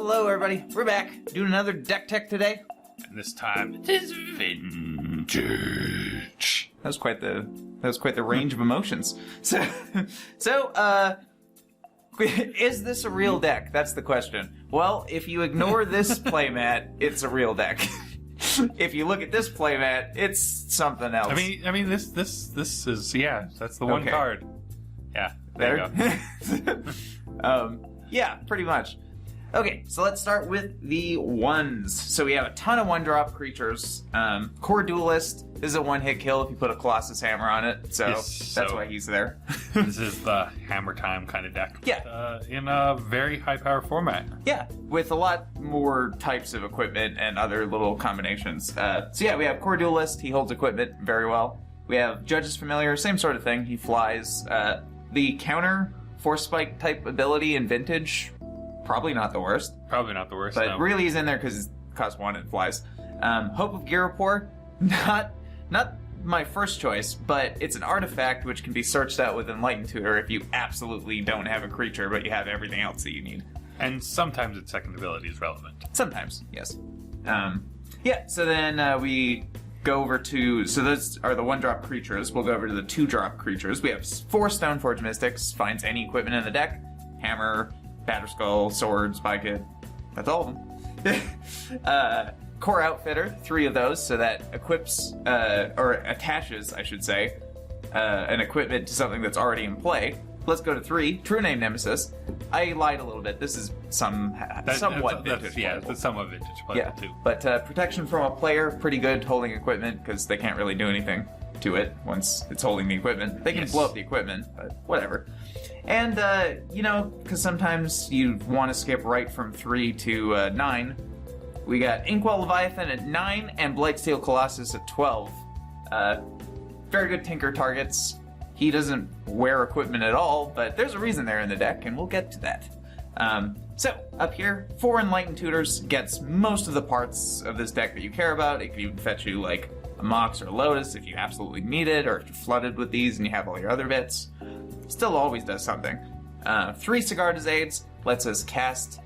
hello, everybody. We're back doing another deck tech today. And this time it is vintage. That was quite the range of emotions. So, is this a real deck? That's the question. Well, if you ignore this playmat, it's a real deck. If you look at this playmat, it's something else. I mean, this is that's the one Okay. card. Yeah, there you go. Yeah, pretty much. Okay, so let's start with the ones. So we have a ton of one-drop creatures. Core Duelist is a one-hit kill if you put a Colossus Hammer on it, so that's why he's there. This is the hammer time kind of deck. Yeah. In a very high power format. Yeah, with a lot more types of equipment and other little combinations. So yeah, we have Core Duelist. He holds equipment very well. We have Judge's Familiar, same sort of thing. He flies. The counter Force Spike type ability in Vintage, probably not the worst. Probably not the worst, But no. really he's in there because it costs 1 and flies. Hope of Girapor, not my first choice, but it's an artifact which can be searched out with Enlightened Tutor if you absolutely don't have a creature, but you have everything else that you need. And sometimes its second ability is relevant. Sometimes, yes. Yeah, so then we go over to... So those are the one-drop creatures. We'll go over to the two-drop creatures. We have 4 Stoneforge Mystics. Finds any equipment in the deck. Hammer, Batterskull, Sword, Spike-It. That's all of them. Core Outfitter, 3 of those. So that equips, or attaches, I should say, an equipment to something that's already in play. Let's go to 3. True Name Nemesis. I lied a little bit. This is somewhat vintage. That's somewhat vintage playable too. But protection from a player, pretty good holding equipment because they can't really do anything to it once it's holding the equipment. They can blow up the equipment, but whatever. And, because sometimes you want to skip right from 3 to 9, we got Inkwell Leviathan at 9 and Blightsteel Colossus at 12. Very good Tinker targets. He doesn't wear equipment at all, but there's a reason they're in the deck, and we'll get to that. So, up here, 4 Enlightened Tutors gets most of the parts of this deck that you care about. It can even fetch you, like, a Mox or a Lotus if you absolutely need it, or if you're flooded with these and you have all your other bits. Still always does something. 3 Sigarda's Aids lets us cast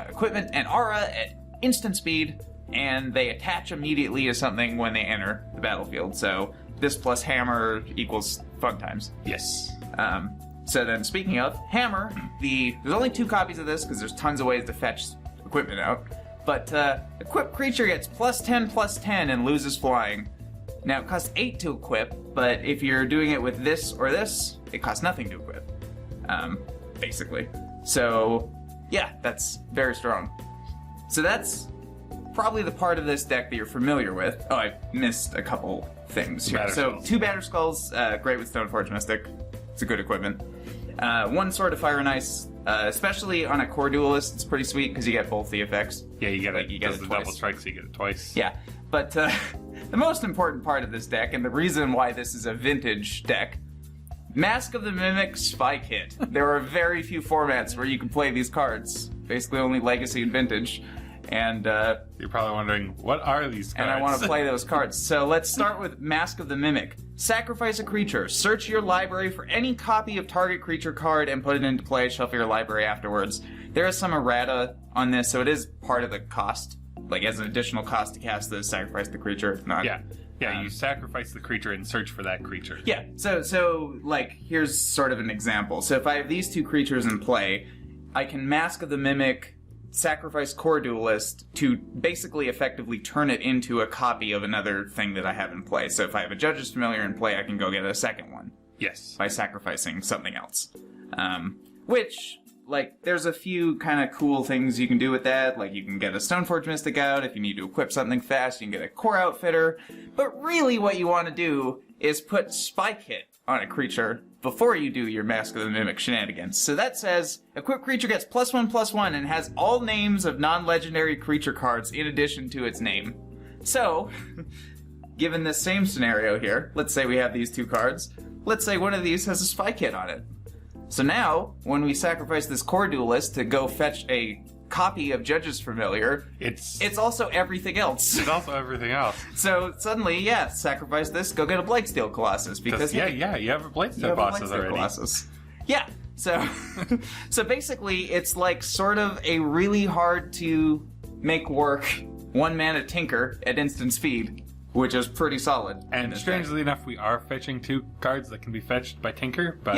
equipment and aura at instant speed, and they attach immediately to something when they enter the battlefield. So, this plus Hammer equals fun times. Yes. So then, speaking of Hammer, there's only 2 copies of this because there's tons of ways to fetch equipment out. But equipped creature gets +10/+10 and loses flying. Now it costs 8 to equip, but if you're doing it with this or this, it costs nothing to equip. Basically. So yeah, that's very strong. So that's probably the part of this deck that you're familiar with. Oh, I missed a couple things here. So 2 Batterskulls, great with Stoneforge Mystic. It's a good equipment. 1 Sword of Fire and Ice, especially on a Core Duelist, it's pretty sweet because you get both the effects. Yeah, you get it. You get it the twice. double strike, so you get it twice. Yeah, but the most important part of this deck, and the reason why this is a vintage deck, Mask of the Mimic Spike-It. There are very few formats where you can play these cards. Basically only Legacy and Vintage. And you're probably wondering, what are these cards? And I want to play those cards. So let's start with Mask of the Mimic. Sacrifice a creature. Search your library for any copy of target creature card and put it into play. Shuffle your library afterwards. There is some errata on this, so it is part of the cost. Like, as an additional cost to cast this, sacrifice the creature. Not, Yeah, you sacrifice the creature and search for that creature. Yeah, so like, here's sort of an example. So if I have these 2 creatures in play, I can Mask of the Mimic, sacrifice Core Duelist to basically effectively turn it into a copy of another thing that I have in play. So if I have a Judge's Familiar in play, I can go get a second one. Yes. By sacrificing something else. Which, like, there's a few kind of cool things you can do with that. Like, you can get a Stoneforge Mystic out. If you need to equip something fast, you can get a Core Outfitter. But really what you want to do is put Spike-It on a creature before you do your Mask of the Mimic shenanigans. So that says, equipped creature gets +1/+1 and has all names of non-legendary creature cards in addition to its name. So, given this same scenario here, let's say we have these 2 cards. Let's say one of these has a Spike-It on it. So now, when we sacrifice this Core Duelist to go fetch a copy of Judge's Familiar, it's also everything else. It's also everything else. So suddenly, sacrifice this, go get a Blightsteel Colossus because you have a Blightsteel Colossus already. Yeah, So, so basically, it's like sort of a really hard to make work 1 mana Tinker at instant speed, which is pretty solid. And strangely enough, we are fetching 2 cards that can be fetched by Tinker, but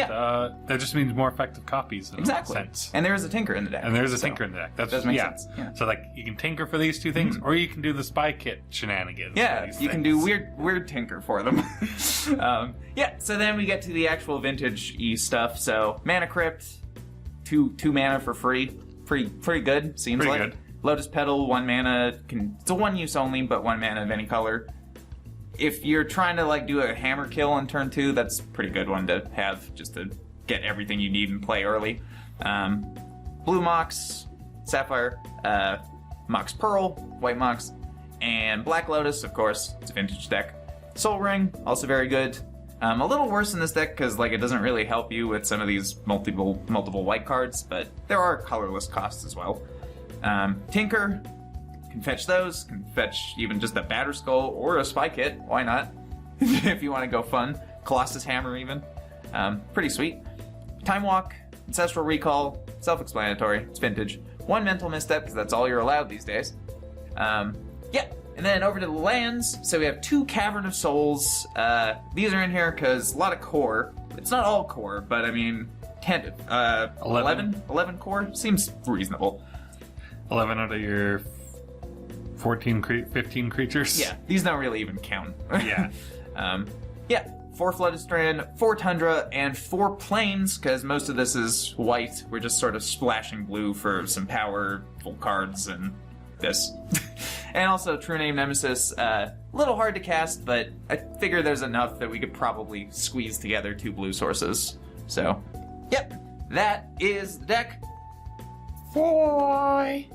that just means more effective copies in a sense. And there is a Tinker in the deck. And there's a Tinker in the deck. That does make sense. Yeah. So like you can Tinker for these 2 things, or you can do the Spy Kit shenanigans. Yeah, you can do weird Tinker for them. So then we get to the actual vintage-y stuff. So Mana Crypt, 2 mana for free. Pretty good, seems pretty like. Good. Lotus Petal, 1 mana, it's a 1 use only, but 1 mana of any color. If you're trying to like do a hammer kill on turn 2, that's a pretty good one to have, just to get everything you need in play early. Blue Mox, Sapphire, Mox Pearl, White Mox, and Black Lotus, of course, it's a vintage deck. Soul Ring, also very good. A little worse in this deck because like it doesn't really help you with some of these multiple white cards, but there are colorless costs as well. Tinker, can fetch those, can fetch even just a Batter Skull or a Spy Kit, why not? If you want to go fun. Colossus Hammer even. Pretty sweet. Time Walk, Ancestral Recall, self-explanatory, it's vintage. 1 Mental Misstep, because that's all you're allowed these days. And then over to the lands, so we have 2 Cavern of Souls. These are in here because a lot of core. It's not all core, but I mean, 11 core seems reasonable. 11 out of your 15 creatures? Yeah, these don't really even count. Yeah. 4 Flooded Strand, 4 Tundra, and 4 Plains, because most of this is white. We're just sort of splashing blue for some powerful cards and this. And also True Name Nemesis, a little hard to cast, but I figure there's enough that we could probably squeeze together 2 blue sources. So, that is the deck. Boy!